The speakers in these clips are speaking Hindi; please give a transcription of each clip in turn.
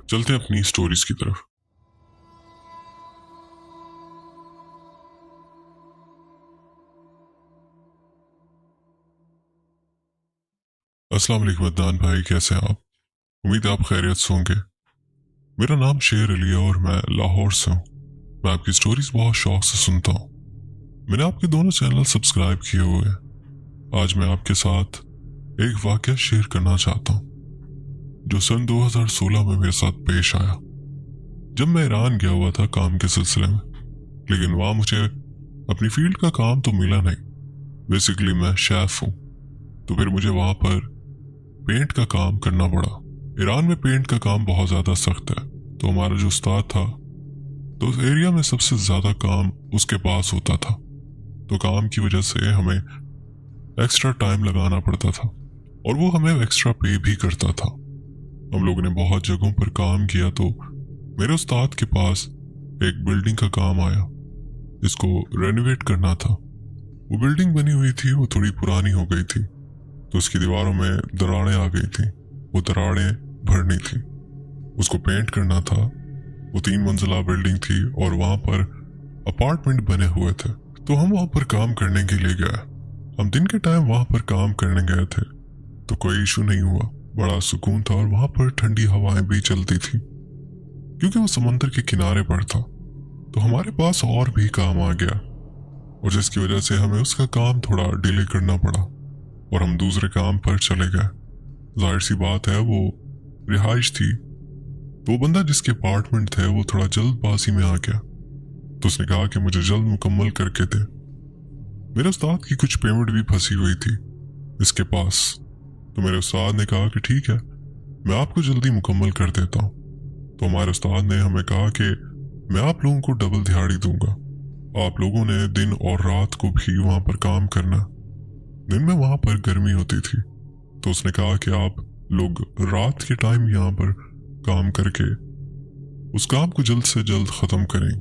चलते हैं अपनी स्टोरीज की तरफ। अस्सलाम वालेकुम अदनान भाई, कैसे हैं आप? उम्मीद है आप खैरियत से होंगे। मेरा नाम शेर अली है और मैं लाहौर से हूँ। मैं आपकी स्टोरीज बहुत शौक से सुनता हूँ। मैंने आपके दोनों चैनल सब्सक्राइब किए हुए हैं। आज मैं आपके साथ एक वाकया शेयर करना चाहता हूँ जो सन 2016 में मेरे साथ पेश आया, जब मैं ईरान गया हुआ था काम के सिलसिले में। लेकिन वहां मुझे अपनी फील्ड का काम तो मिला नहीं। बेसिकली मैं शेफ हूँ, तो फिर मुझे वहां पर पेंट का काम करना पड़ा। ईरान में पेंट का काम बहुत ज़्यादा सख्त है, तो हमारा जो उस्ताद था, तो उस एरिया में सबसे ज़्यादा काम उसके पास होता था। तो काम की वजह से हमें एक्स्ट्रा टाइम लगाना पड़ता था और वो हमें एक्स्ट्रा पे भी करता था। हम लोगों ने बहुत जगहों पर काम किया, तो मेरे उस्ताद के पास एक बिल्डिंग का काम आया जिसको रेनोवेट करना था। वो बिल्डिंग बनी हुई थी, वो थोड़ी पुरानी हो गई थी, तो उसकी दीवारों में दरारें आ गई थी। वो दरारें भरनी थी, उसको पेंट करना था। वो 3 मंजिला बिल्डिंग थी और वहां पर अपार्टमेंट बने हुए थे। तो हम वहां पर काम करने के लिए गए। हम दिन के टाइम वहां पर काम करने गए थे, तो कोई इशू नहीं हुआ, बड़ा सुकून था और वहां पर ठंडी हवाएं भी चलती थी क्योंकि वो समंदर के किनारे पर था। तो हमारे पास और भी काम आ गया और जिसकी वजह से हमें उसका काम थोड़ा डिले करना पड़ा और हम दूसरे काम पर चले गए। जाहिर सी बात है, वो रिहाइश थी, तो वो बंदा जिसके अपार्टमेंट थे वो थोड़ा जल्दबाजी में आ गया। तो उसने कहा कि मुझे जल्द मुकम्मल करके दे। मेरे उस्ताद की कुछ पेमेंट भी फंसी हुई थी इसके पास, तो मेरे उस्ताद ने कहा कि ठीक है, मैं आपको जल्दी मुकम्मल कर देता हूँ। तो हमारे उस्ताद ने हमें कहा कि मैं आप लोगों को डबल दिहाड़ी दूंगा, आप लोगों ने दिन और रात को भी वहां पर काम करना। दिन में वहां पर गर्मी होती थी, तो उसने कहा कि आप लोग रात के टाइम यहाँ पर काम करके उस काम को जल्द से जल्द खत्म करें।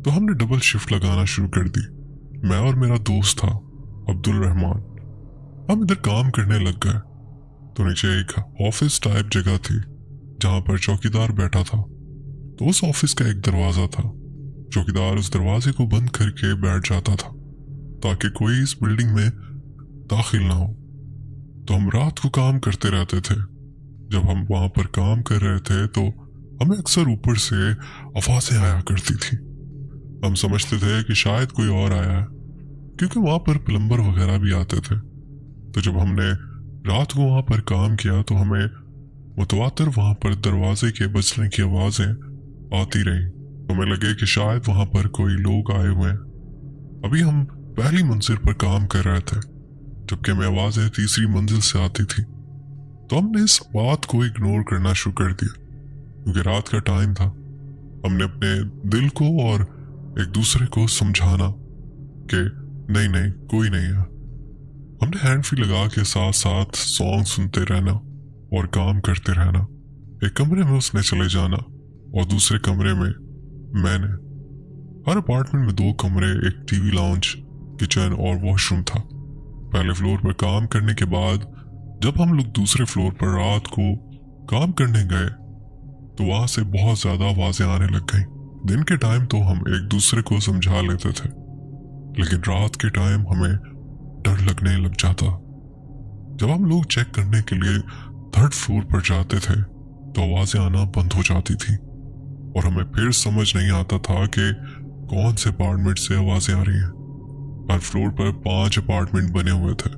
तो हमने डबल शिफ्ट लगाना शुरू कर दी। मैं और मेरा दोस्त था अब्दुल रहमान, हम इधर काम करने लग गए। तो नीचे एक ऑफिस टाइप जगह थी जहां पर चौकीदार बैठा था। तो उस ऑफिस का एक दरवाजा था, चौकीदार उस दरवाजे को बंद करके बैठ जाता था ताकि कोई इस बिल्डिंग में दाखिल ना हो। तो हम रात को काम करते रहते थे। जब हम वहां पर काम कर रहे थे तो हमें अक्सर ऊपर से आवाजें आया करती थी। हम समझते थे कि शायद कोई और आया है क्योंकि वहां पर प्लम्बर वगैरह भी आते थे। तो जब हमने रात को वहां पर काम किया तो हमें मुतवातर वहां पर दरवाजे के बजने की आवाजें आती रही। तो हमें लगे कि शायद वहां पर कोई लोग आए हुए हैं। अभी हम पहली मंजिल पर काम कर रहे थे जबकि हमें आवाजें तीसरी मंजिल से आती थी। तो हमने इस बात को इग्नोर करना शुरू कर दिया क्योंकि रात का टाइम था। हमने अपने दिल को और एक दूसरे को समझाना कि नहीं नहीं, कोई नहीं है। हमने हैंड फ्री लगा के साथ साथ सॉन्ग सुनते रहना और काम करते रहना। एक कमरे में उसने चले जाना और दूसरे कमरे में मैंने। हर अपार्टमेंट में 2 कमरे, एक टीवी लाउंज, किचन और वॉशरूम था। पहले फ्लोर पर काम करने के बाद जब हम लोग दूसरे फ्लोर पर रात को काम करने गए तो वहां से बहुत ज्यादा आवाजें आने लग गई। दिन के टाइम तो हम एक दूसरे को समझा लेते थे, लेकिन रात के टाइम हमें डर लगने लग जाता। जब हम लोग चेक करने के लिए 3rd फ्लोर पर जाते थे तो आवाजें आना बंद हो जाती थी और हमें फिर समझ नहीं आता था कि कौन से अपार्टमेंट से आवाजें आ रही हैं। हर फ्लोर पर 5 अपार्टमेंट बने हुए थे।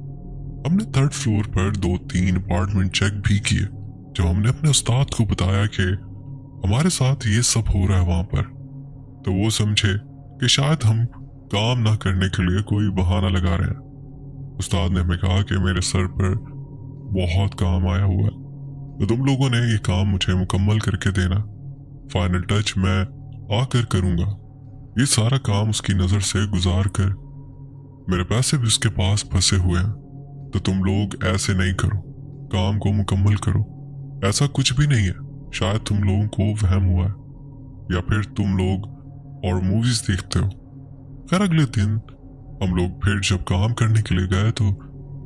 हमने 3rd फ्लोर पर 2-3 अपार्टमेंट चेक भी किए। जब हमने अपने उस्ताद को बताया कि हमारे साथ ये सब हो रहा है वहां पर, तो वो समझे कि शायद हम काम ना करने के लिए कोई बहाना लगा रहे हैं। उस्ताद ने हमें कहा कि मेरे सर पर बहुत काम आया हुआ है, तो तुम लोगों ने ये काम मुझे मुकम्मल करके देना। फाइनल टच मैं आकर करूंगा। ये सारा काम उसकी नजर से गुजार कर मेरे पैसे भी उसके पास फंसे हुए हैं, तो तुम लोग ऐसे नहीं करो, काम को मुकम्मल करो। ऐसा कुछ भी नहीं है, शायद तुम लोगों को वहम हुआ है या फिर तुम लोग और मूवीज देखते हो। खैर अगले दिन हम लोग फिर जब काम करने के लिए गए तो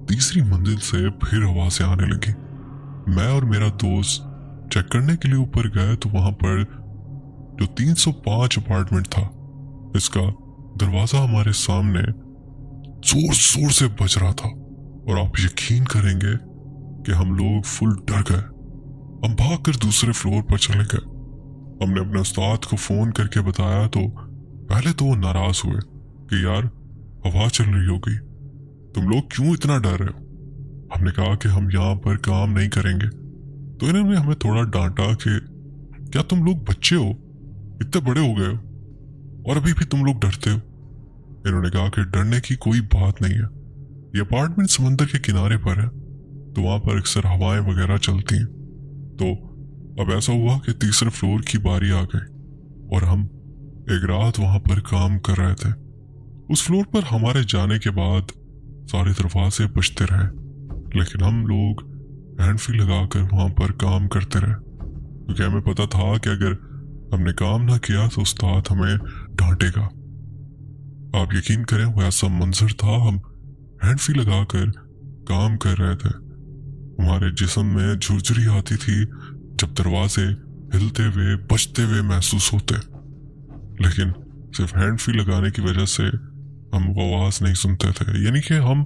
तीसरी मंजिल से फिर आवाजें आने लगी। मैं और मेरा दोस्त चेक करने के लिए ऊपर गए तो वहां पर जो 305 अपार्टमेंट था, इसका दरवाजा हमारे सामने जोर जोर से बज रहा था। और आप यकीन करेंगे कि हम लोग फुल डर गए। हम भागकर दूसरे फ्लोर पर चले गए। हमने अपने उस्ताद को फोन करके बताया तो पहले तो वो नाराज हुए कि यार हवा चल रही होगी, तुम लोग क्यों इतना डर रहे हो। हमने कहा कि हम यहाँ पर काम नहीं करेंगे। तो इन्होंने हमें थोड़ा डांटा कि क्या तुम लोग बच्चे हो, इतने बड़े हो गए हो और अभी भी तुम लोग डरते हो। इन्होंने कहा कि डरने की कोई बात नहीं है, ये अपार्टमेंट समंदर के किनारे पर है तो वहां पर अक्सर हवाएं वगैरह चलती हैं। तो अब ऐसा हुआ कि तीसरे फ्लोर की बारी आ गई और हम एक रात वहां पर काम कर रहे थे। उस फ्लोर पर हमारे जाने के बाद सारे दरवाजे बजते रहे, लेकिन हम लोग हैंड फ्री लगाकर वहां पर काम करते रहे, क्योंकि हमें पता था कि अगर हमने काम ना किया तो उस्ताद हमें डांटेगा। आप यकीन करें वो ऐसा मंजर था, हम हैंड फ्री लगाकर काम कर रहे थे। हमारे जिस्म में झुरझुरी आती थी जब दरवाजे हिलते हुए बजते हुए महसूस होते, लेकिन सिर्फ हैंड फ्री लगाने की वजह से हम वो आवाज नहीं सुनते थे, यानी कि हम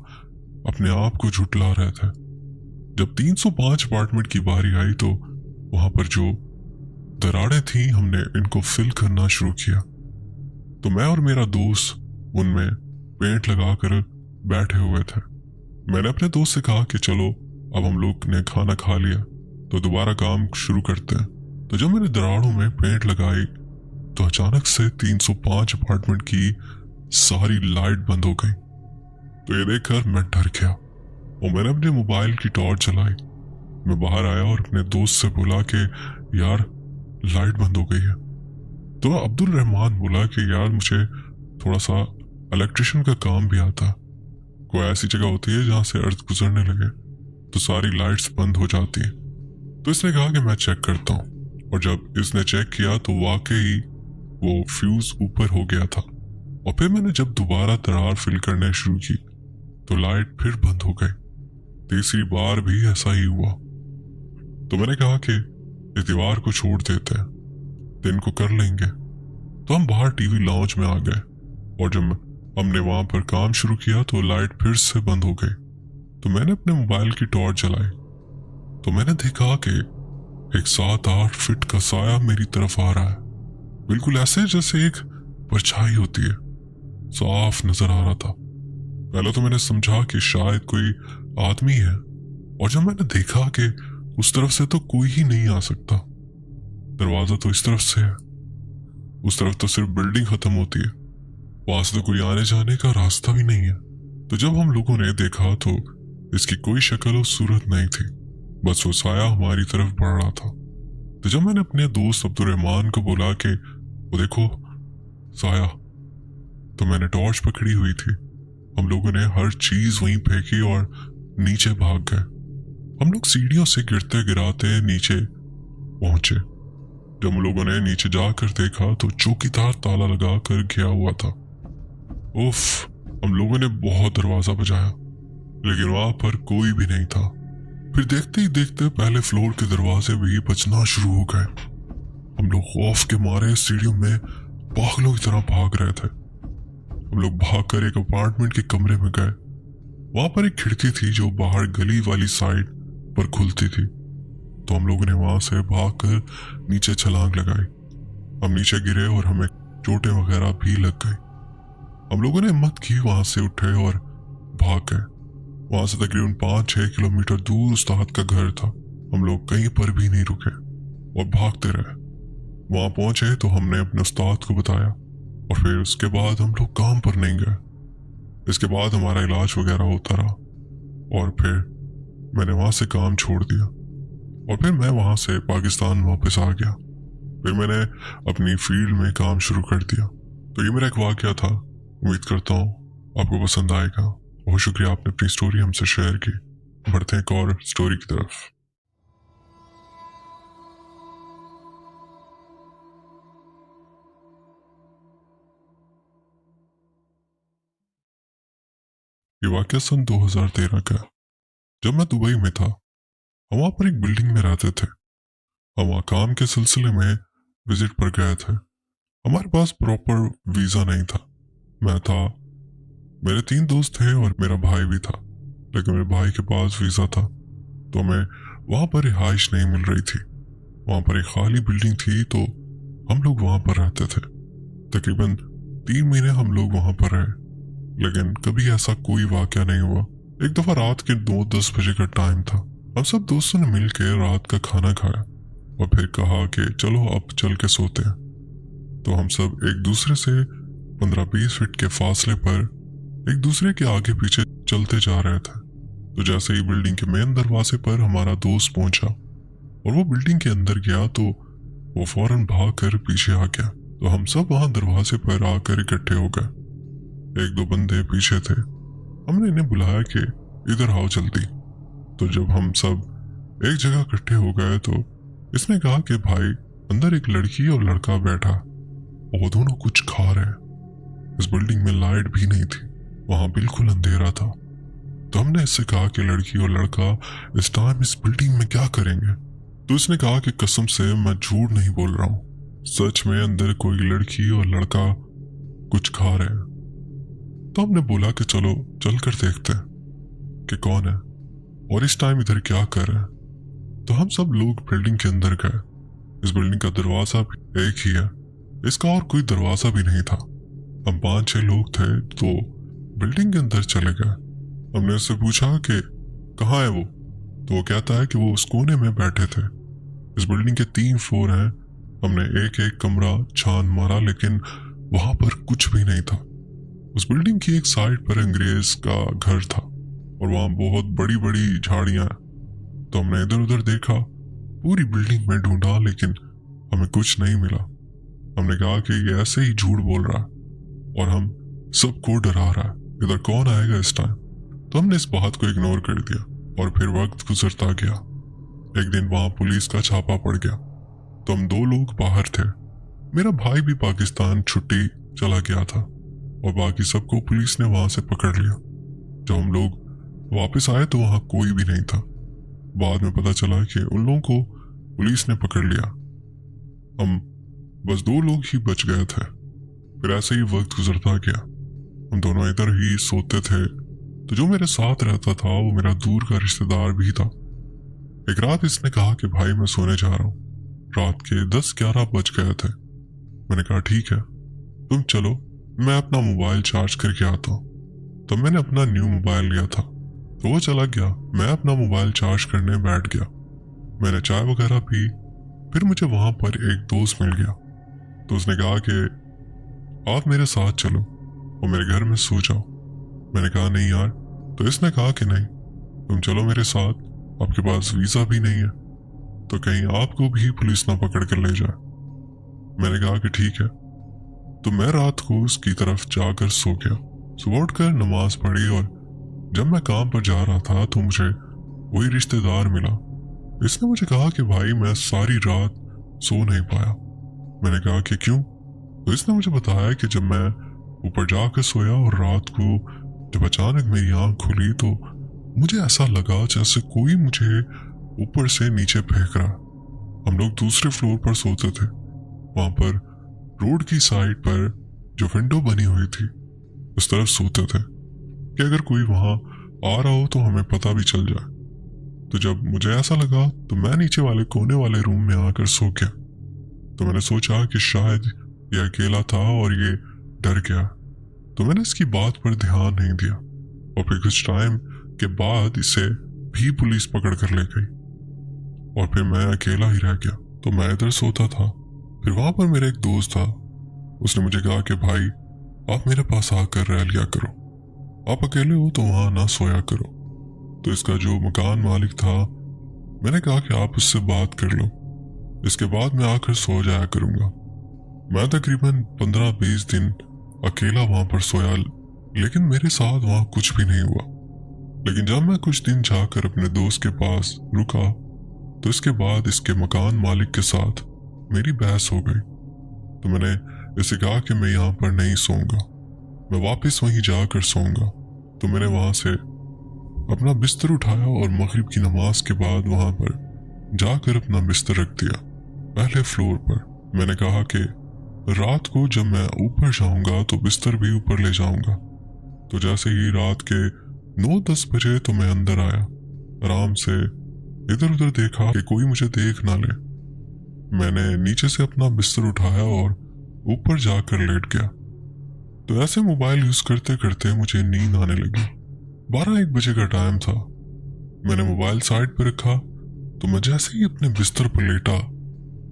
अपने आप को झुटला रहे थे। जब 305 अपार्टमेंट की बारी आई तो वहां पर जो दरारें थी हमने इनको फिल करना शुरू किया। तो मैं और मेरा दोस्त उनमें पेंट लगाकर बैठे हुए थे। मैंने अपने दोस्त से कहा कि चलो अब हम लोग ने खाना खा लिया तो दोबारा काम शुरू करते हैं। तो जब मैंने दरारों में पेंट लगाई तो अचानक से 305 अपार्टमेंट की सारी लाइट बंद हो गई। तो ये देखकर मैं डर गया और मैंने अपने मोबाइल की टॉर्च जलाई। मैं बाहर आया और अपने दोस्त से बोला कि यार लाइट बंद हो गई है। तो अब्दुल रहमान बोला कि यार मुझे थोड़ा सा इलेक्ट्रिशियन का काम भी आता, कोई ऐसी जगह होती है जहां से अर्थ गुजरने लगे तो सारी लाइट्स बंद हो जाती है। तो इसने कहा कि मैं चेक करता हूँ, और जब इसने चेक किया तो वाकई वो फ्यूज ऊपर हो गया था। और फिर मैंने जब दोबारा दरार फिल करने शुरू की तो लाइट फिर बंद हो गई। तीसरी बार भी ऐसा ही हुआ। तो मैंने कहा कि इस दीवार को छोड़ देते हैं, दिन को कर लेंगे। तो हम बाहर टीवी लाउंज में आ गए और जब हमने वहां पर काम शुरू किया तो लाइट फिर से बंद हो गई। तो मैंने अपने मोबाइल की टॉर्च जलाई तो मैंने देखा कि एक 7-8 फीट का साया मेरी तरफ आ रहा है, बिल्कुल ऐसे जैसे एक परछाई होती है, साफ नजर आ रहा था। पहले तो मैंने समझा कि शायद कोई आदमी है, और जब मैंने देखा कि उस तरफ से तो कोई ही नहीं आ सकता, दरवाजा तो इस तरफ से है, उस तरफ तो सिर्फ बिल्डिंग खत्म होती है, वहां से तो कोई आने जाने का रास्ता भी नहीं है। तो जब हम लोगों ने देखा तो इसकी कोई शक्ल और सूरत नहीं थी, बस वो साया हमारी तरफ बढ़ रहा था। तो जब मैंने अपने दोस्त अब्दुल रहमान को बोला कि वो देखो साया, तो मैंने टॉर्च पकड़ी हुई थी। हम लोगों ने हर चीज वहीं फेंकी और नीचे भाग गए। हम लोग सीढ़ियों से गिरते गिराते नीचे पहुंचे। जब हम लोगों ने नीचे जाकर देखा तो चौकीदार ताला लगा कर गया हुआ था। उफ, हम लोगों ने बहुत दरवाजा बजाया लेकिन वहां पर कोई भी नहीं था। फिर देखते ही देखते पहले फ्लोर के दरवाजे भी बजना शुरू हो गए। हम लोग खौफ के मारे सीढ़ियों में पागलों की तरह भाग रहे थे। हम लोग भागकर एक अपार्टमेंट के कमरे में गए। वहां पर एक खिड़की थी जो बाहर गली वाली साइड पर खुलती थी। तो हम लोगों ने वहां से भागकर नीचे छलांग लगाई। हम नीचे गिरे और हमें चोटें वगैरह भी लग गई। हम लोगों ने हिम्मत की, वहां से उठे और भाग गए। वहां से तकरीबन 5-6 किलोमीटर दूर उस्ताद का घर था। हम लोग कहीं पर भी नहीं रुके और भागते रहे। वहां पहुंचे तो हमने अपने उस्ताद को बताया और फिर उसके बाद हम लोग काम पर नहीं गए। इसके बाद हमारा इलाज वगैरह होता रहा और फिर मैंने वहां से काम छोड़ दिया और फिर मैं वहां से पाकिस्तान वापस आ गया। फिर मैंने अपनी फील्ड में काम शुरू कर दिया। तो ये मेरा एक वाकया था। उम्मीद करता हूँ आपको पसंद आएगा। बहुत शुक्रिया आपने अपनी स्टोरी हमसे शेयर की। बढ़ते हैं एक और स्टोरी की तरफ। ये वाकया सन 2013 का, जब मैं दुबई में था। हम वहां पर एक बिल्डिंग में रहते थे। हम वहाँ काम के सिलसिले में विजिट पर गए थे। हमारे पास प्रॉपर वीज़ा नहीं था। मैं था, मेरे 3 दोस्त थे और मेरा भाई भी था, लेकिन मेरे भाई के पास वीज़ा था, तो हमें वहाँ पर रिहाइश नहीं मिल रही थी। वहाँ पर एक खाली बिल्डिंग थी, तो हम लोग वहाँ पर रहते थे। तकरीबन 3 महीने हम लोग वहाँ पर रहे, लेकिन कभी ऐसा कोई वाक़या नहीं हुआ। एक दफ़ा रात के 9-10 बजे का टाइम था। हम सब दोस्तों ने मिल के रात का खाना खाया और फिर कहा कि चलो अब चल के सोते हैं। तो हम सब एक दूसरे से 15-20 फीट के फासले पर एक दूसरे के आगे पीछे चलते जा रहे थे। तो जैसे ही बिल्डिंग के मेन दरवाजे पर हमारा दोस्त पहुंचा और वो बिल्डिंग के अंदर गया, तो वो फौरन भाग कर पीछे आ गया। तो हम सब वहां दरवाजे पर आकर इकट्ठे हो गए। 1-2 बंदे पीछे थे। हमने इन्हें बुलाया कि इधर आओ जल्दी। तो जब हम सब एक जगह इकट्ठे हो गए, तो इसने कहा कि भाई, अंदर एक लड़की और लड़का बैठा और वो दोनों कुछ खा रहे हैं। इस बिल्डिंग में लाइट भी नहीं थी, वहां बिल्कुल अंधेरा था। तो हमने इससे कहा कि लड़की और लड़का इस टाइम इस बिल्डिंग में क्या करेंगे। तो इसने कहा कि कसम से मैं झूठ नहीं बोल रहा हूँ, सच में अंदर कोई लड़की और लड़का कुछ खा रहे हैं। तो हमने बोला कि चलो चल कर देखते हैं कि कौन है और इस टाइम इधर क्या कर रहे हैं। तो हम सब लोग बिल्डिंग के अंदर गए। इस बिल्डिंग का दरवाजा भी एक ही है, इसका और कोई दरवाजा भी नहीं था। हम 5-6 लोग थे, तो बिल्डिंग के अंदर चले गए। हमने उससे पूछा कि कहाँ है वो। तो वो कहता है कि वो उस कोने में बैठे थे। इस बिल्डिंग के 3 फ्लोर हैं। हमने एक एक कमरा छान मारा, लेकिन वहां पर कुछ भी नहीं था। उस बिल्डिंग की एक साइड पर अंग्रेज का घर था और वहां बहुत बड़ी बड़ी झाड़ियां हैं। तो हमने इधर उधर देखा, पूरी बिल्डिंग में ढूंढा, लेकिन हमें कुछ नहीं मिला। हमने कहा कि ये ऐसे ही झूठ बोल रहा है और हम सबको डरा रहा है, इधर कौन आएगा इस टाइम। तो हमने इस बात को इग्नोर कर दिया और फिर वक्त गुजरता गया। एक दिन वहां पुलिस का छापा पड़ गया, तो हम 2 लोग बाहर थे। मेरा भाई भी पाकिस्तान छुट्टी चला गया था और बाकी सबको पुलिस ने वहां से पकड़ लिया। जब हम लोग वापस आए तो वहां कोई भी नहीं था। बाद में पता चला कि उन लोगों को पुलिस ने पकड़ लिया। हम बस 2 लोग ही बच गए थे। फिर ऐसे ही वक्त गुजरता गया। हम दोनों इधर ही सोते थे। तो जो मेरे साथ रहता था वो मेरा दूर का रिश्तेदार भी था। एक रात इसने कहा कि भाई मैं सोने जा रहा हूँ। रात के 10-11 बज गए थे। मैंने कहा ठीक है, तुम चलो, मैं अपना मोबाइल चार्ज करके आता हूँ। तो मैंने अपना न्यू मोबाइल लिया था, तो वो चला गया। मैं अपना मोबाइल चार्ज करने बैठ गया। मैंने चाय वगैरह पी। फिर मुझे वहां पर एक दोस्त मिल गया। तो उसने कहा कि आप मेरे साथ चलो और मेरे घर में सो जाओ। मैंने कहा नहीं यार। तो इसने कहा कि नहीं, तुम चलो मेरे साथ, आपके पास वीजा भी नहीं है, तो कहीं आपको भी पुलिस ना पकड़ कर ले जाए। मैंने कहा कि ठीक है। तो मैं रात को उसकी तरफ जाकर सो गया। सुबह उठकर नमाज पढ़ी और जब मैं काम पर जा रहा था तो मुझे वही रिश्तेदार मिला। इसने मुझे कहा कि भाई मैं सारी रात सो नहीं पाया। मैंने कहा कि क्यों। तो इसने मुझे बताया कि जब मैं ऊपर जाकर सोया और रात को जब अचानक मेरी आंख खुली, तो मुझे ऐसा लगा जैसे कोई मुझे ऊपर से नीचे फेंक रहा। हम लोग दूसरे फ्लोर पर सोते थे। वहां पर रोड की साइड पर जो विंडो बनी हुई थी, उस तरफ सोते थे कि अगर कोई वहां आ रहा हो तो हमें पता भी चल जाए। तो जब मुझे ऐसा लगा तो मैं नीचे वाले कोने वाले रूम में आकर सो गया। तो मैंने सोचा कि शायद ये अकेला था और ये डर गया। तो मैंने इसकी बात पर ध्यान नहीं दिया और फिर कुछ टाइम के बाद इसे भी पुलिस पकड़ कर ले गई और फिर मैं अकेला ही रह गया। तो मैं इधर सोता था। फिर वहां पर मेरा एक दोस्त था। उसने मुझे कहा कि भाई आप मेरे पास आकर रह लिया करो, आप अकेले हो तो वहां ना सोया करो। तो इसका जो मकान मालिक था, मैंने कहा कि आप उससे बात कर लो, इसके बाद मैं आकर सो जाया करूंगा। मैं तकरीबन 15-20 दिन अकेला वहां पर सोया, लेकिन मेरे साथ वहां कुछ भी नहीं हुआ। लेकिन जब मैं कुछ दिन जाकर अपने दोस्त के पास रुका, तो इसके बाद इसके मकान मालिक के साथ मेरी बहस हो गई। तो मैंने इसे कहा कि मैं यहाँ पर नहीं सोऊंगा, मैं वापस वहीं जाकर सोऊंगा। तो मैंने वहां से अपना बिस्तर उठाया और मगरिब की नमाज के बाद वहां पर जाकर अपना बिस्तर रख दिया। पहले फ्लोर पर। मैंने कहा कि रात को जब मैं ऊपर जाऊंगा तो बिस्तर भी ऊपर ले जाऊंगा। तो जैसे ही रात के 9-10 बजे तो मैं अंदर आया, आराम से इधर उधर देखा कि कोई मुझे देख ना ले। मैंने नीचे से अपना बिस्तर उठाया और ऊपर जाकर लेट गया। तो ऐसे मोबाइल यूज करते करते मुझे नींद आने लगी। 12-1 बजे का टाइम था। मैंने मोबाइल साइड पर रखा तो मैं जैसे ही अपने बिस्तर पर लेटा,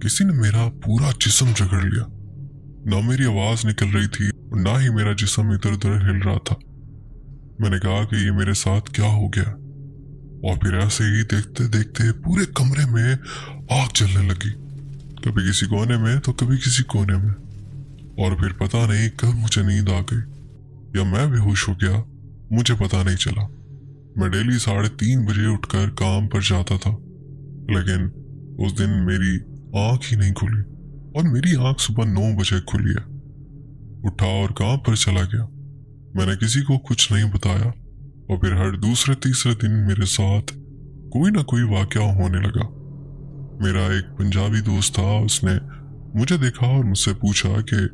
किसी ने मेरा पूरा जिस्म जकड़ लिया। ना मेरी आवाज निकल रही थी और ना ही मेरा जिस्म इधर उधर हिल रहा था। मैंने कहा कि ये मेरे साथ क्या हो गया, और फिर ऐसे ही देखते देखते पूरे कमरे में आग जलने लगी, कभी किसी कोने में तो कभी किसी कोने में। और फिर पता नहीं कब मुझे नींद आ गई या मैं बेहोश हो गया, मुझे पता नहीं चला। मैं डेली 3:30 बजे उठकर काम पर जाता था, लेकिन उस दिन मेरी आंख ही नहीं खुली, और मेरी आंख सुबह 9 बजे खुली है। उठा और काम पर चला गया। मैंने किसी को कुछ नहीं बताया, और फिर हर दूसरे तीसरे दिन मेरे साथ कोई ना कोई वाकया होने लगा। मेरा एक पंजाबी दोस्त था, उसने मुझे देखा और मुझसे पूछा कि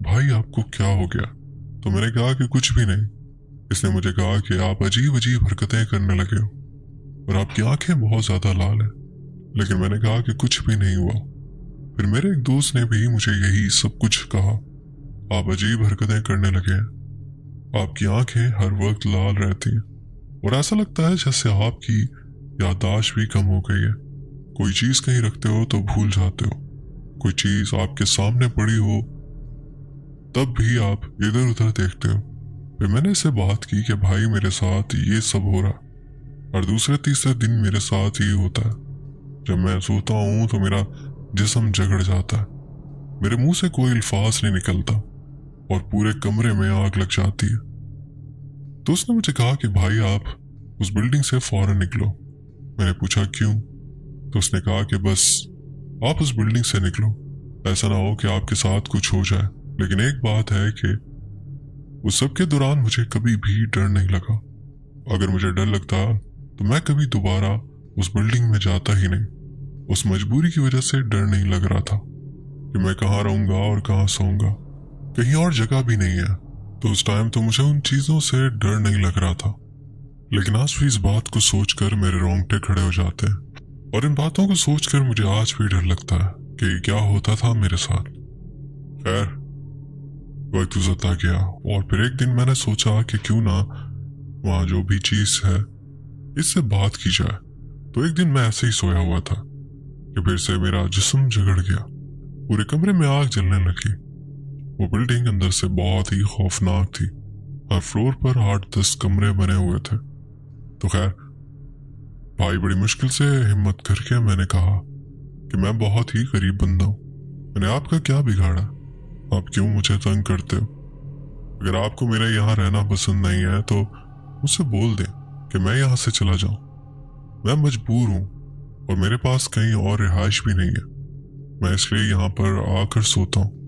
भाई आपको क्या हो गया। तो मैंने कहा कि कुछ भी नहीं। इसने मुझे कहा कि आप अजीब अजीब हरकतें करने लगे हो और आपकी आंखें बहुत ज्यादा लाल हैं। लेकिन मैंने कहा कि कुछ भी नहीं हुआ। फिर मेरे एक दोस्त ने भी मुझे यही सब कुछ कहा, आप अजीब हरकतें करने लगे हैं, आपकी आंखें हर वक्त लाल रहती हैं, और ऐसा लगता है जैसे आपकी याददाश्त भी कम हो गई है। कोई चीज कहीं रखते हो तो भूल जाते हो, कोई चीज आपके सामने पड़ी हो तब भी आप इधर उधर देखते हो। फिर मैंने इससे बात की कि भाई मेरे साथ ये सब हो रहा, और दूसरे तीसरे दिन मेरे साथ ही होता है। जब मैं सोता हूं तो मेरा जिस्म जगड़ जाता है, मेरे मुंह से कोई अल्फाज नहीं निकलता, और पूरे कमरे में आग लग जाती है। तो उसने मुझे कहा कि भाई आप उस बिल्डिंग से फौरन निकलो। मैंने पूछा क्यों? तो उसने कहा कि बस आप उस बिल्डिंग से निकलो, ऐसा ना हो कि आपके साथ कुछ हो जाए। लेकिन एक बात है कि उस सब के दौरान मुझे कभी भी डर नहीं लगा। अगर मुझे डर लगता तो मैं कभी दोबारा उस बिल्डिंग में जाता ही नहीं। उस मजबूरी की वजह से डर नहीं लग रहा था कि मैं कहाँ रहूंगा और कहाँ सोऊंगा, कहीं और जगह भी नहीं है। तो उस टाइम तो मुझे उन चीजों से डर नहीं लग रहा था। लेकिन आज भी इस बात को सोचकर मेरे रोंगटे खड़े हो जाते हैं, और इन बातों को सोचकर मुझे आज भी डर लगता है कि क्या होता था मेरे साथ। खैर, वक्त गुजरता गया, और फिर एक दिन मैंने सोचा कि क्यों ना वहाँ जो भी चीज है इससे बात की जाए। तो एक दिन मैं ऐसे ही सोया हुआ था कि फिर से मेरा जिस्म जगड़ गया, पूरे कमरे में आग जलने लगी। वो बिल्डिंग अंदर से बहुत ही खौफनाक थी। हर फ्लोर पर 8-10 कमरे बने हुए थे। तो खैर, भाई बड़ी मुश्किल से हिम्मत करके मैंने कहा कि मैं बहुत ही गरीब बंदा हूँ, मैंने आपका क्या बिगाड़ा, आप क्यों मुझे तंग करते हो? अगर आपको मेरा यहाँ रहना पसंद नहीं है तो मुझसे बोल दें कि मैं यहाँ से चला जाऊं। मैं मजबूर हूँ और मेरे पास कहीं और रिहाइश भी नहीं है, मैं इसलिए यहाँ पर आकर सोता हूँ।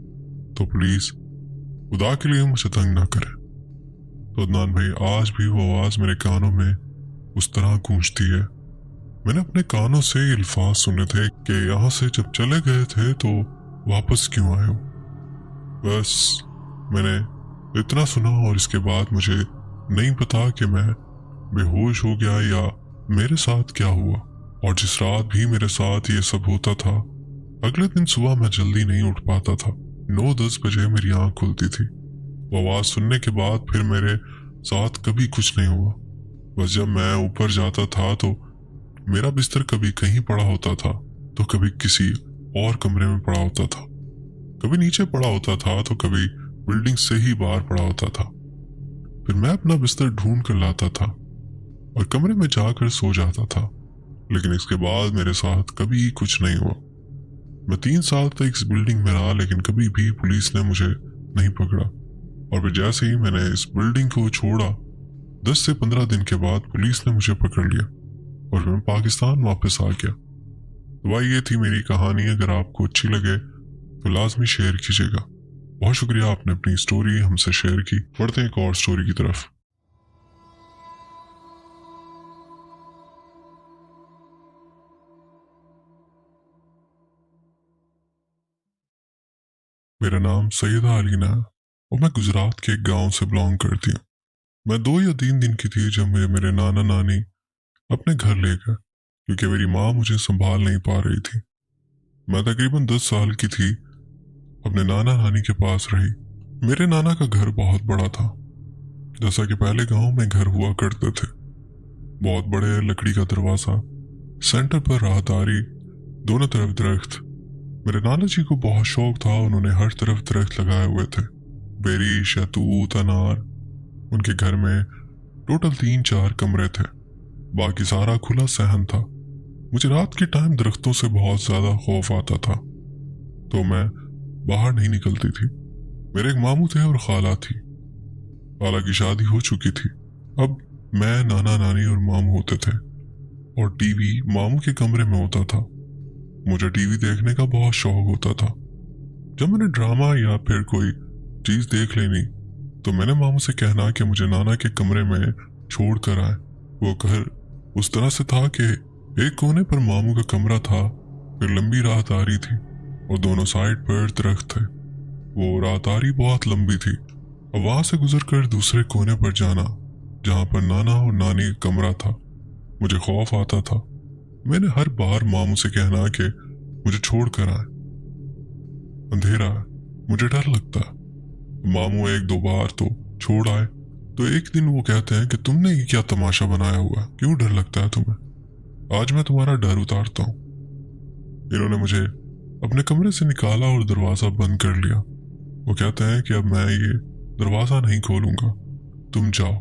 तो प्लीज खुदा के लिए मुझे तंग ना करें। तो अदनान भाई, आज भी वो आवाज मेरे कानों में उस तरह गूंजती है। मैंने अपने कानों से ये अल्फाज सुने थे कि यहाँ से जब चले गए थे तो वापस क्यों आए हो। बस मैंने इतना सुना, और इसके बाद मुझे नहीं पता कि मैं बेहोश हो गया या मेरे साथ क्या हुआ। और जिस रात भी मेरे साथ ये सब होता था, अगले दिन सुबह मैं जल्दी नहीं उठ पाता था। 9-10 बजे मेरी आंख खुलती थी। वो आवाज सुनने के बाद फिर मेरे साथ कभी कुछ नहीं हुआ। बस जब मैं ऊपर जाता था तो मेरा बिस्तर कभी कहीं पड़ा होता था तो कभी किसी और कमरे में पड़ा होता था, कभी नीचे पड़ा होता था तो कभी बिल्डिंग से ही बाहर पड़ा होता था। फिर मैं अपना बिस्तर ढूंढ कर लाता था और कमरे में जाकर सो जाता था। लेकिन इसके बाद मेरे साथ कभी कुछ नहीं हुआ। मैं 3 साल तक इस बिल्डिंग में रहा, लेकिन कभी भी पुलिस ने मुझे नहीं पकड़ा। और फिर जैसे ही मैंने इस बिल्डिंग को छोड़ा, 10 से 15 दिन के बाद पुलिस ने मुझे पकड़ लिया और फिर मैं पाकिस्तान वापस आ गया। तो भाई, ये थी मेरी कहानी। अगर आपको अच्छी लगे तो लाजमी शेयर कीजिएगा। बहुत शुक्रिया, आपने अपनी स्टोरी हमसे शेयर की। बढ़ते हैं एक और स्टोरी की तरफ। मेरा नाम सैयदा अलीना है और मैं गुजरात के एक गांव से बिलोंग करती हूँ। मैं 2 या 3 दिन की थी जब मुझे मेरे नाना नानी अपने घर ले गए क्योंकि मेरी माँ मुझे संभाल नहीं पा रही थी। मैं तकरीबन 10 साल की थी, अपने नाना नानी के पास रही। मेरे नाना का घर बहुत बड़ा था, जैसा कि पहले गांव में घर हुआ करते थे। बहुत बड़े लकड़ी का दरवाजा, सेंटर पर राहदारी, दोनों तरफ दरख्त। मेरे नाना जी को बहुत शौक था, उन्होंने हर तरफ दरख्त लगाए हुए थे, बेरी, शहतूत, अनार। उनके घर में टोटल 3-4 कमरे थे, बाकी सारा खुला सहन था। मुझे रात के टाइम दरख्तों से बहुत ज्यादा खौफ आता था, तो मैं बाहर नहीं निकलती थी। मेरे एक मामू थे और खाला थी। खाला की शादी हो चुकी थी। अब मैं, नाना नानी और मामू होते थे और टीवी मामू के कमरे में होता था। मुझे टीवी देखने का बहुत शौक होता था। जब मैंने ड्रामा या फिर कोई चीज देख लेनी तो मैंने मामू से कहना कि मुझे नाना के कमरे में छोड़ कर आए। वो घर उस तरह से था कि एक कोने पर मामू का कमरा था, फिर लंबी राहदारी थी और दोनों साइड पर दरख्त थे। वो राहदारी बहुत लंबी थी और वहां से गुजरकर दूसरे कोने पर जाना जहां पर नाना और नानी का कमरा था। मुझे खौफ आता था। मैंने हर बार मामू से कहना कि मुझे छोड़ कर आए, अंधेरा है, मुझे डर लगता है। मामू 1-2 बार तो छोड़ आए, तो एक दिन वो कहते हैं कि तुमने ये क्या तमाशा बनाया हुआ, क्यों डर लगता है तुम्हें, आज मैं तुम्हारा डर उतारता हूँ। इन्होंने मुझे अपने कमरे से निकाला और दरवाजा बंद कर लिया। वो कहते हैं कि अब मैं ये दरवाजा नहीं खोलूंगा, तुम जाओ।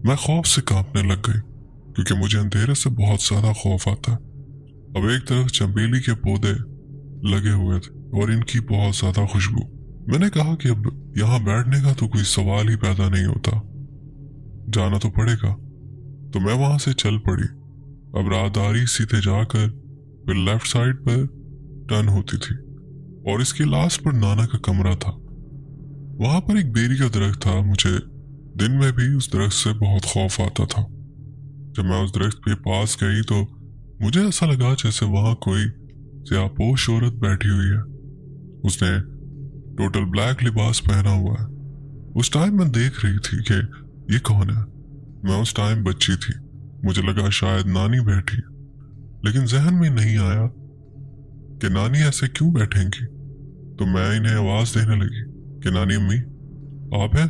मैं खौफ से कांपने लग गई क्योंकि मुझे अंधेरे से बहुत ज्यादा खौफ आता है। अब एक तरफ चमेली के पौधे लगे हुए थे और इनकी बहुत ज्यादा खुशबू। मैंने कहा कि अब यहाँ बैठने का तो कोई सवाल ही पैदा नहीं होता, जाना तो पड़ेगा। तो मैं वहां से चल पड़ी। अब राहदारी सीधे जाकर फिर लेफ्ट साइड पर टर्न होती थी और इसके लास्ट पर नाना का कमरा था। वहां पर एक बेरी का दरख्त था। मुझे दिन में भी उस दरख्त से बहुत खौफ आता था। जब मैं उस दरख्त के पास गई तो मुझे ऐसा लगा जैसे वहां कोई स्याहपोश औरत बैठी हुई है। उसने टोटल ब्लैक लिबास पहना हुआ है। उस टाइम मैं देख रही थी कि ये कौन है। मैं उस टाइम बच्ची थी, मुझे लगा शायद नानी बैठी है, लेकिन जहन में नहीं आया कि नानी ऐसे क्यों बैठेंगी। तो मैं इन्हें आवाज देने लगी कि नानी अम्मी आप हैं,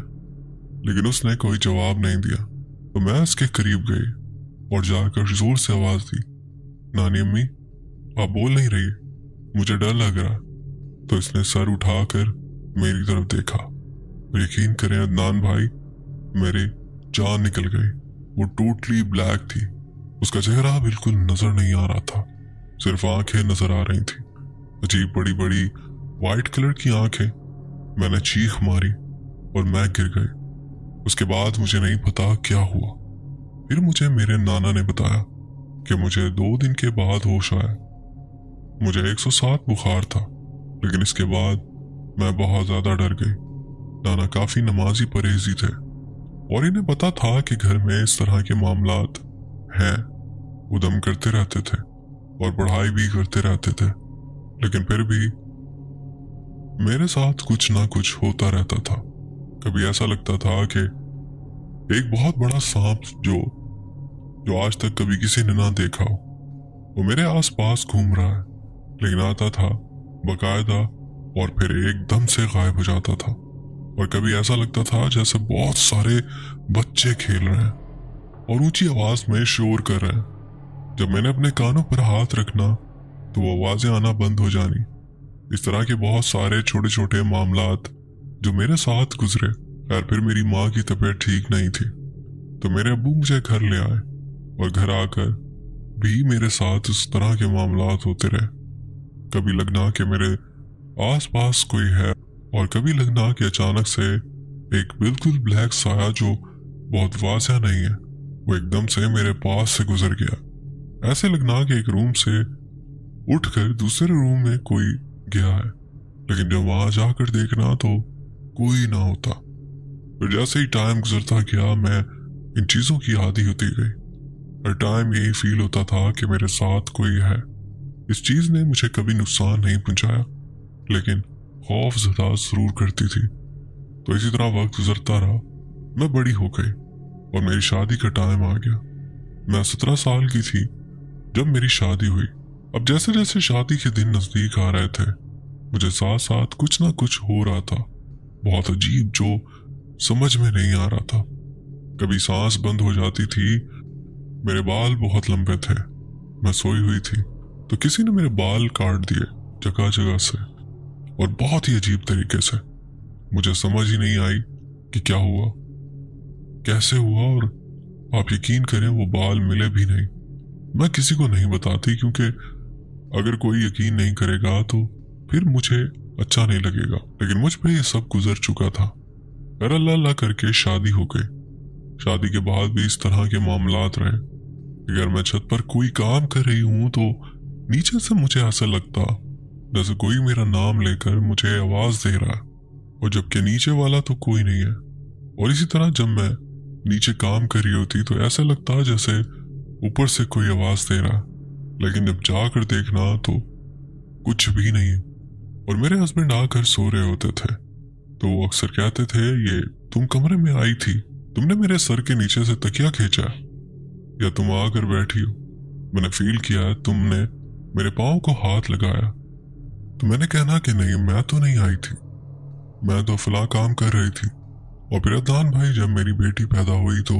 लेकिन उसने कोई जवाब नहीं दिया। तो मैं उसके करीब गई और जाकर जोर से आवाज दी, नानी अम्मी आप बोल नहीं रही, मुझे डर लग रहा। तो इसने सर उठाकर मेरी तरफ देखा और यकीन करें अदनान भाई, मेरी जान निकल गई। वो टोटली ब्लैक थी, उसका चेहरा बिल्कुल नजर नहीं आ रहा था, सिर्फ आंखें नजर आ रही थी, अजीब बड़ी बड़ी वाइट कलर की आंखें। मैंने चीख मारी और मैं गिर गई। उसके बाद मुझे नहीं पता क्या हुआ। फिर मुझे मेरे नाना ने बताया कि मुझे 2 दिन के बाद होश आया। मुझे 107 बुखार था, लेकिन इसके बाद मैं बहुत ज्यादा डर गई। नाना काफी नमाजी परहेजी थे और इन्हें पता था कि घर में इस तरह के मामलात हैं। उदम करते रहते थे और पढ़ाई भी करते रहते थे, लेकिन फिर भी मेरे साथ कुछ ना कुछ होता रहता था। कभी ऐसा लगता था कि एक बहुत बड़ा सांप जो आज तक कभी किसी ने ना देखा हो, वो मेरे आसपास घूम रहा है, लेकिन आता था बकायदा और फिर एकदम से गायब हो जाता था। और कभी ऐसा लगता था जैसे बहुत सारे बच्चे खेल रहे हैं और ऊंची आवाज में शोर कर रहे हैं। जब मैंने अपने कानों पर हाथ रखना तो वो आवाजें आना बंद हो जानी। इस तरह के बहुत सारे छोटे छोटे मामलात जो मेरे साथ गुजरे। खैर फिर मेरी माँ की तबीयत ठीक नहीं थी, तो मेरे अब्बू मुझे घर ले आए और घर आकर भी मेरे साथ इस तरह के मामलात होते रहे। कभी लगना कि मेरे आस पास कोई है और कभी लगना कि अचानक से एक बिल्कुल ब्लैक साया जो बहुत वाज़ह नहीं है वो एकदम से मेरे पास से गुजर गया। ऐसे लगना कि एक रूम से उठकर दूसरे रूम में कोई गया है, लेकिन जब वहां जाकर देखना तो कोई ना होता। फिर जैसे ही टाइम गुजरता गया मैं इन चीजों की आदी होती गई। हर टाइम यही फील होता था कि मेरे साथ कोई है। इस चीज ने मुझे कभी नुकसान नहीं पहुंचाया, लेकिन खौफ ज़दा जरूर करती थी। तो इसी तरह वक्त गुजरता रहा, मैं बड़ी हो गई और मेरी शादी का टाइम आ गया। मैं 17 साल की थी जब मेरी शादी हुई। अब जैसे जैसे शादी के दिन नजदीक आ रहे थे, मुझे साथ साथ कुछ ना कुछ हो रहा था, बहुत अजीब, जो समझ में नहीं आ रहा था। कभी सांस बंद हो जाती थी, मेरे बाल बहुत लंबे थे, मैं सोई हुई थी तो किसी ने मेरे बाल काट दिए जगह जगह से, और बहुत ही अजीब तरीके से। मुझे समझ ही नहीं आई कि क्या हुआ, कैसे हुआ, और आप यकीन करें वो बाल मिले भी नहीं। मैं किसी को नहीं बताती, क्योंकि अगर कोई यकीन नहीं करेगा तो फिर मुझे अच्छा नहीं लगेगा। लेकिन मुझ पे ये सब गुजर चुका था। फिर अल्लाह अल्लाह करके शादी हो गई। शादी के बाद भी इस तरह के मामलात रहे। अगर मैं छत पर कोई काम कर रही हूं तो नीचे से मुझे ऐसा लगता जैसे कोई मेरा नाम लेकर मुझे आवाज दे रहा है, और जबकि नीचे वाला तो कोई नहीं है। और इसी तरह जब मैं नीचे काम कर रही होती तो ऐसा लगता जैसे ऊपर से कोई आवाज दे रहा है, लेकिन जब जाकर देखना तो कुछ भी नहीं है। और मेरे हस्बैंड आकर सो रहे होते थे तो वो अक्सर कहते थे, ये तुम कमरे में आई थी, तुमने मेरे सर के नीचे से तकिया खींचा या तुम आकर बैठी हो, मैंने फील किया तुमने मेरे पाँव को हाथ लगाया। तो मैंने कहना कि नहीं, मैं तो नहीं आई थी, मैं तो फला काम कर रही थी। और फिर अदनान भाई, जब मेरी बेटी पैदा हुई तो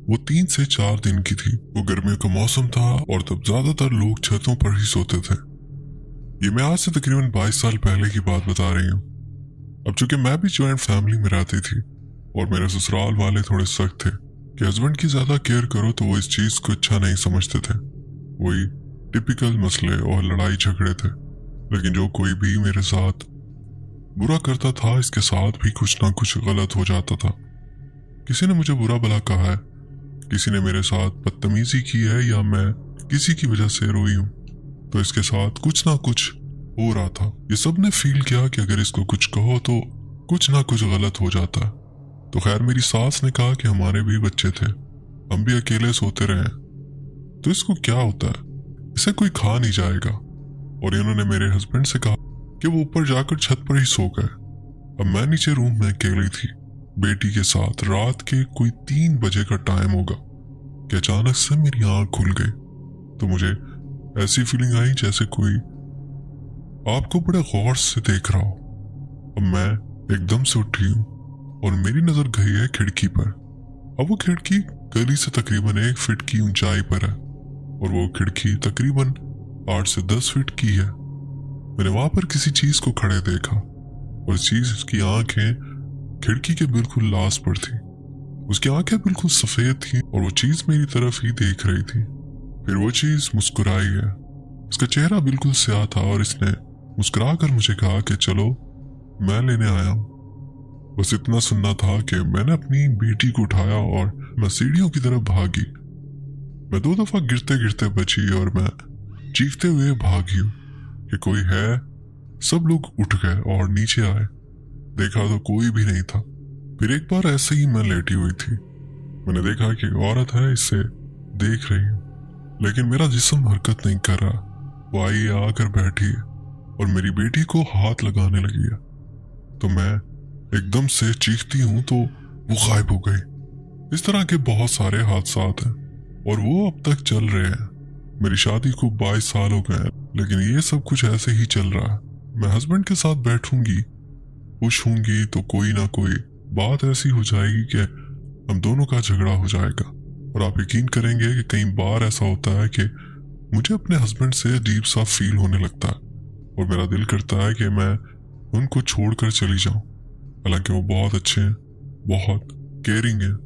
वो 3 से 4 दिन की थी। वो गर्मियों का मौसम था और तब ज्यादातर लोग छतों पर ही सोते थे। ये मैं आज से तकरीबन 22 साल पहले की बात बता रही हूँ। अब चूंकि मैं भी ज्वाइंट फैमिली में रहती थी और मेरे ससुराल वाले थोड़े सख्त थे कि हस्बैंड की ज्यादा केयर करो तो वो इस चीज को अच्छा नहीं समझते थे। वही टिपिकल मसले और लड़ाई झगड़े थे। लेकिन जो कोई भी मेरे साथ बुरा करता था, इसके साथ भी कुछ ना कुछ गलत हो जाता था। किसी ने मुझे बुरा भला कहा है, किसी ने मेरे साथ बदतमीजी की है, या मैं किसी की वजह से रोई हूं, तो इसके साथ कुछ ना कुछ हो रहा था। ये सब ने फील किया कि अगर इसको कुछ कहो तो कुछ ना कुछ गलत हो जाता है। तो खैर मेरी सास ने कहा कि हमारे भी बच्चे थे, हम भी अकेले सोते रहे, तो इसको क्या होता है, इसे कोई खा नहीं जाएगा। और इन्होंने मेरे हस्बैंड से कहा कि वो ऊपर जाकर छत पर ही सो गए। अब मैं नीचे रूम में अकेली थी बेटी के साथ। रात के कोई 3 बजे का टाइम होगा कि अचानक से मेरी आंख खुल गई। तो मुझे ऐसी फीलिंग आई जैसे कोई आपको बड़े गौर से देख रहा हो। अब मैं एकदम से उठी हूं और मेरी नजर गई है खिड़की पर। अब वो खिड़की गली से तकरीबन 1 फीट की ऊंचाई पर है और वो खिड़की तकरीबन 8 से 10 फीट की है। मैंने वहां पर किसी चीज को खड़े देखा और इस चीज की आंखें खिड़की के बिल्कुल लाश पर थी। उसकी आंखें बिल्कुल सफेद थी और वो चीज मेरी तरफ ही देख रही थी। फिर वो चीज मुस्कुराई है। उसका चेहरा बिल्कुल स्याह था और इसने मुस्कुराकर मुझे कहा कि चलो मैं लेने आया हूं। बस इतना सुनना था कि मैंने अपनी बेटी को उठाया और मैं सीढ़ियों की तरफ भागी। मैं 2 दफा गिरते गिरते बची और मैं चीखते हुए भागी हूं कि कोई है। सब लोग उठ गए और नीचे आए, देखा तो कोई भी नहीं था। फिर एक बार ऐसे ही मैं लेटी हुई थी, मैंने देखा कि एक औरत है, इससे देख रही हूँ, लेकिन मेरा जिस्म हरकत नहीं कर रहा। वो आई आकर बैठी है और मेरी बेटी को हाथ लगाने लगी है। तो मैं एकदम से चीखती हूँ तो वो गायब हो गई। इस तरह के बहुत सारे हादसात हैं और वो अब तक चल रहे हैं। मेरी शादी को 22 साल हो गए, लेकिन ये सब कुछ ऐसे ही चल रहा है। मैं हस्बैंड के साथ बैठूंगी, खुश होंगी तो कोई ना कोई बात ऐसी हो जाएगी कि हम दोनों का झगड़ा हो जाएगा। और आप यकीन करेंगे कि कई बार ऐसा होता है कि मुझे अपने हस्बैंड से अजीब सा फील होने लगता है और मेरा दिल करता है कि मैं उनको छोड़कर चली जाऊं। हालांकि वो बहुत अच्छे हैं, बहुत केयरिंग हैं,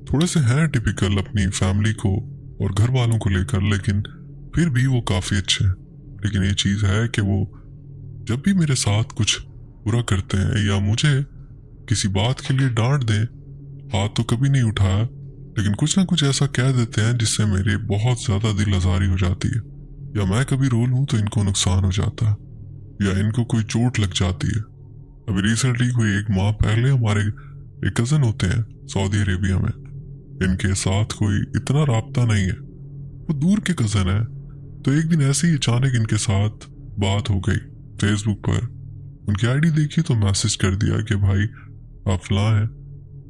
थोड़े से हैं टिपिकल अपनी फैमिली को और घर वालों को लेकर, लेकिन फिर भी वो काफी अच्छे हैं। लेकिन ये चीज है कि वो जब भी मेरे साथ कुछ बुरा करते हैं या मुझे किसी बात के लिए डांट दें, हाथ तो कभी नहीं उठाया, लेकिन कुछ ना कुछ ऐसा कह देते हैं जिससे मेरे बहुत ज्यादा दिल आजारी हो जाती है। या मैं कभी रो लूं तो इनको नुकसान हो जाता है या इनको कोई चोट लग जाती है। अभी रिसेंटली कोई 1 माह पहले हमारे एक कजन होते हैं सऊदी अरेबिया में, इनके साथ कोई इतना राब्ता नहीं है, वो दूर के कजन है। तो एक दिन ऐसे ही अचानक इनके साथ बात हो गई फेसबुक पर उनकी आईडी देखी तो मैसेज कर दिया कि भाई आप फलां हैं।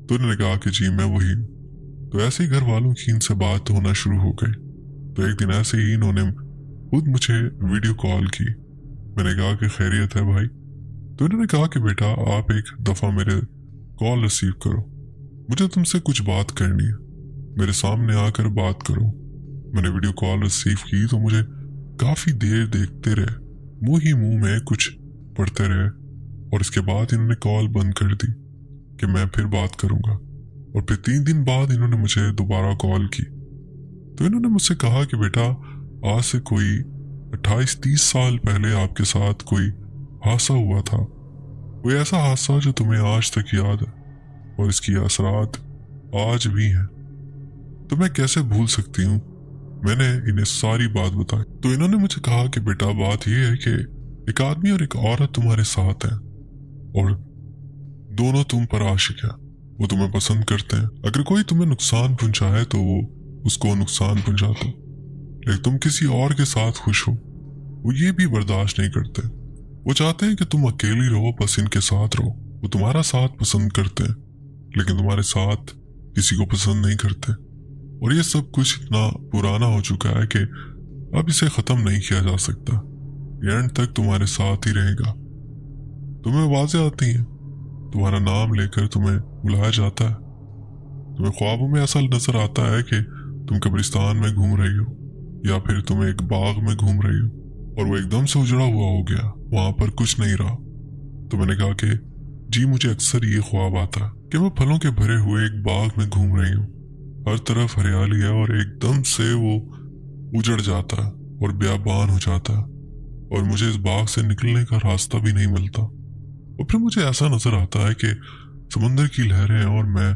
तो उन्होंने कहा कि जी मैं वही हूँ। तो ऐसे ही घर वालों की इनसे बात होना शुरू हो गई। तो एक दिन ऐसे ही इन्होंने खुद मुझे वीडियो कॉल की। मैंने कहा कि खैरियत है भाई। तो इन्होंने कहा कि बेटा आप एक दफ़ा मेरे कॉल रिसीव करो, मुझे तुमसे कुछ बात करनी है, मेरे सामने आकर बात करो। मैंने वीडियो कॉल रिसीव की तो मुझे काफ़ी देर देखते रहे, मुंह ही मुंह में कुछ पढ़ते रहे, और इसके बाद इन्होंने कॉल बंद कर दी कि मैं फिर बात करूंगा। और फिर 3 दिन बाद इन्होंने मुझे दोबारा कॉल की। तो इन्होंने मुझसे कहा कि बेटा आज से कोई 28-30 साल पहले आपके साथ कोई हादसा हुआ था, कोई ऐसा हादसा जो तुम्हें आज तक याद है और इसकी असरात आज भी हैं। तो मैं कैसे भूल सकती हूँ। मैंने इन्हें सारी बात बताई। तो इन्होंने मुझे कहा कि बेटा बात यह है कि एक आदमी और एक औरत तुम्हारे साथ हैं और दोनों तुम पर आशिक हैं, वो तुम्हें पसंद करते हैं। अगर कोई तुम्हें नुकसान पहुंचाए तो वो उसको नुकसान पहुंचाते, लेकिन तुम किसी और के साथ खुश हो वो ये भी बर्दाश्त नहीं करते। वो चाहते हैं कि तुम अकेली रहो, बस इनके साथ रहो। वो तुम्हारा साथ पसंद करते हैं लेकिन तुम्हारे साथ किसी को पसंद नहीं करते। और ये सब कुछ इतना पुराना हो चुका है कि अब इसे खत्म नहीं किया जा सकता। ये एंड तक तुम्हारे साथ ही रहेगा। तुम्हें आवाजें आती हैं, तुम्हारा नाम लेकर तुम्हें बुलाया जाता है, तुम्हें ख्वाबों में ऐसा नजर आता है कि तुम कब्रिस्तान में घूम रही हो या फिर तुम एक बाग में घूम रही हो और वो एकदम से उजड़ा हुआ हो गया, वहां पर कुछ नहीं रहा। तो मैंने कहा कि जी मुझे अक्सर ये ख्वाब आता है कि मैं फलों के भरे हुए एक बाग में घूम रही हूँ, हर तरफ हरियाली है और एकदम से वो उजड़ जाता है और बेआबान हो जाता है और मुझे इस बाग से निकलने का रास्ता भी नहीं मिलता। और फिर मुझे ऐसा नजर आता है कि समुंदर की लहरें हैं और मैं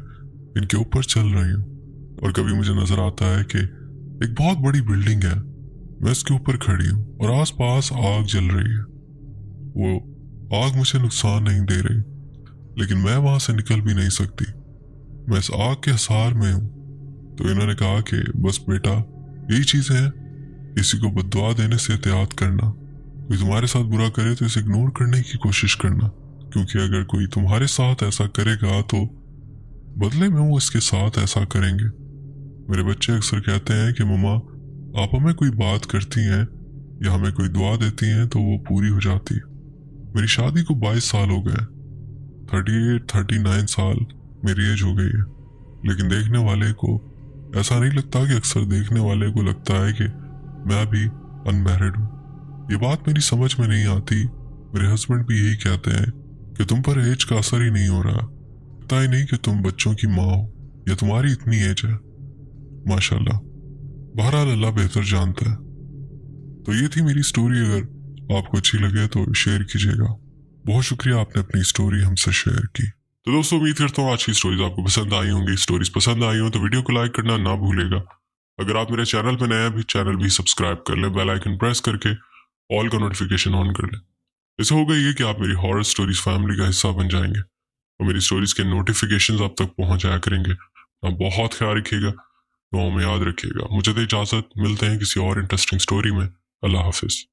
इनके ऊपर चल रही हूँ। और कभी मुझे नजर आता है कि एक बहुत बड़ी बिल्डिंग है, मैं इसके ऊपर खड़ी हूँ और आसपास आग जल रही है। वो आग मुझे नुकसान नहीं दे रही लेकिन मैं वहां से निकल भी नहीं सकती, मैं इस आग के हिसार में हूँ। तो इन्होंने कहा कि बस बेटा यही चीजें हैं, किसी को बद्दुआ देने से एहतियात करना, कोई तुम्हारे साथ बुरा करे तो इसे इग्नोर करने की कोशिश करना, क्योंकि अगर कोई तुम्हारे साथ ऐसा करेगा तो बदले में वो इसके साथ ऐसा करेंगे। मेरे बच्चे अक्सर कहते हैं कि मम्मा आप हमें कोई बात करती हैं या हमें कोई दुआ देती हैं तो वो पूरी हो जाती है। मेरी शादी को 22 साल हो गए, 38-39 साल मेरी एज हो गई है, लेकिन देखने वाले को ऐसा नहीं लगता कि अक्सर देखने वाले को लगता है कि मैं अभी अनमैरिड हूँ। ये बात मेरी समझ में नहीं आती। मेरे हस्बैंड भी यही कहते हैं कि तुम पर एज का असर ही नहीं हो रहा, पता ही नहीं कि तुम बच्चों की माँ हो या तुम्हारी इतनी एज है। माशाल्लाह, बहरहाल अल्लाह बेहतर जानता है। तो ये थी मेरी स्टोरी। अगर आपको अच्छी लगे तो शेयर कीजिएगा। बहुत शुक्रिया आपने अपनी स्टोरी हमसे शेयर की। तो दोस्तों उम्मीद करता हूँ आज की स्टोरीज आपको पसंद आई होंगी। स्टोरीज पसंद आई हो तो वीडियो को लाइक करना ना भूलेगा। अगर आप मेरे चैनल पर नए हैं भी चैनल भी सब्सक्राइब कर ले, बेल आइकन प्रेस करके ऑल का नोटिफिकेशन ऑन कर ले। इससे होगा ये कि आप मेरी हॉरर स्टोरीज फैमिली का हिस्सा बन जाएंगे और मेरी स्टोरीज के नोटिफिकेशन आप तक पहुंच जाया करेंगे। आप बहुत ख्याल रखिएगा, दुआओं में याद रखिएगा। मुझे तो इजाजत, मिलते हैं किसी और इंटरेस्टिंग स्टोरी में। अल्लाह हाफिज।